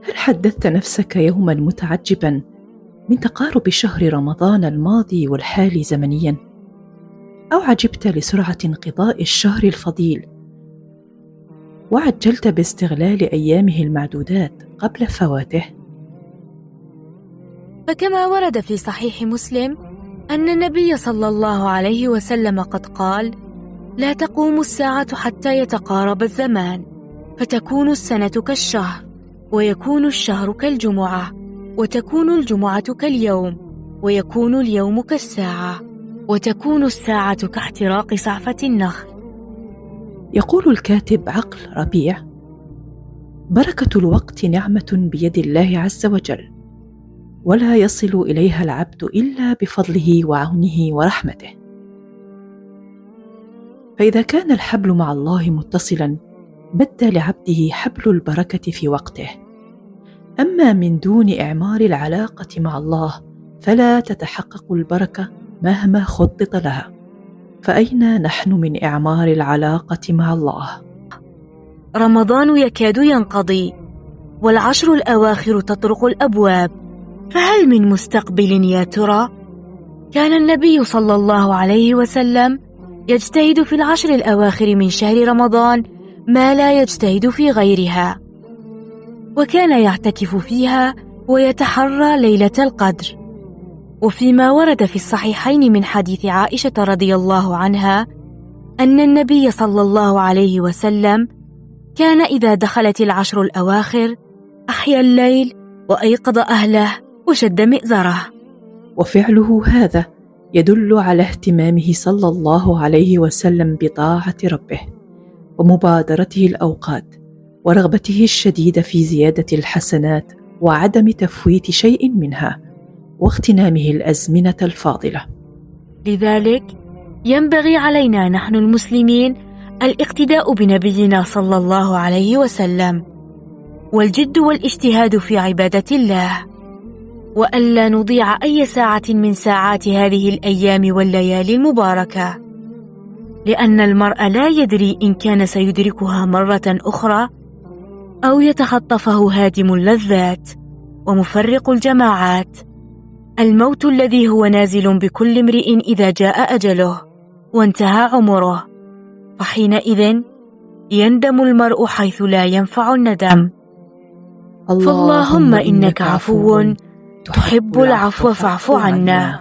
هل حدثت نفسك يوما متعجبا من تقارب شهر رمضان الماضي والحالي زمنيا؟ أو عجبت لسرعة انقضاء الشهر الفضيل وعجلت باستغلال أيامه المعدودات قبل فواته؟ فكما ورد في صحيح مسلم أن النبي صلى الله عليه وسلم قد قال: لا تقوم الساعة حتى يتقارب الزمان، فتكون السنة كالشهر، ويكون الشهر كالجمعة، وتكون الجمعة كاليوم، ويكون اليوم كالساعة، وتكون الساعة كاحتراق صعفة النخل. يقول الكاتب عقل ربيع: بركة الوقت نعمة بيد الله عز وجل، ولا يصل إليها العبد إلا بفضله وعونه ورحمته. فإذا كان الحبل مع الله متصلا بد لعبده حبل البركة في وقته. أما من دون إعمار العلاقة مع الله فلا تتحقق البركة مهما خطط لها. فأين نحن من إعمار العلاقة مع الله؟ رمضان يكاد ينقضي، والعشر الأواخر تطرق الأبواب، فهل من مستقبل يا ترى؟ كان النبي صلى الله عليه وسلم يجتهد في العشر الأواخر من شهر رمضان ما لا يجتهد في غيرها، وكان يعتكف فيها ويتحرى ليلة القدر. وفيما ورد في الصحيحين من حديث عائشة رضي الله عنها أن النبي صلى الله عليه وسلم كان إذا دخلت العشر الأواخر أحيا الليل وأيقظ أهله وشد مئزره. وفعله هذا يدل على اهتمامه صلى الله عليه وسلم بطاعة ربه، ومبادرته الأوقات، ورغبته الشديدة في زيادة الحسنات وعدم تفويت شيء منها، واغتنامه الأزمنة الفاضلة. لذلك ينبغي علينا نحن المسلمين الاقتداء بنبينا صلى الله عليه وسلم، والجد والاجتهاد في عبادة الله، وألا نضيع أي ساعة من ساعات هذه الأيام والليالي المباركة، لأن المرء لا يدري إن كان سيدركها مرة أخرى أو يتخطفه هادم اللذات ومفرق الجماعات، الموت الذي هو نازل بكل امرئ إذا جاء أجله وانتهى عمره، فحينئذ يندم المرء حيث لا ينفع الندم. فاللهم إنك عفو تحب العفو فاعف عنا.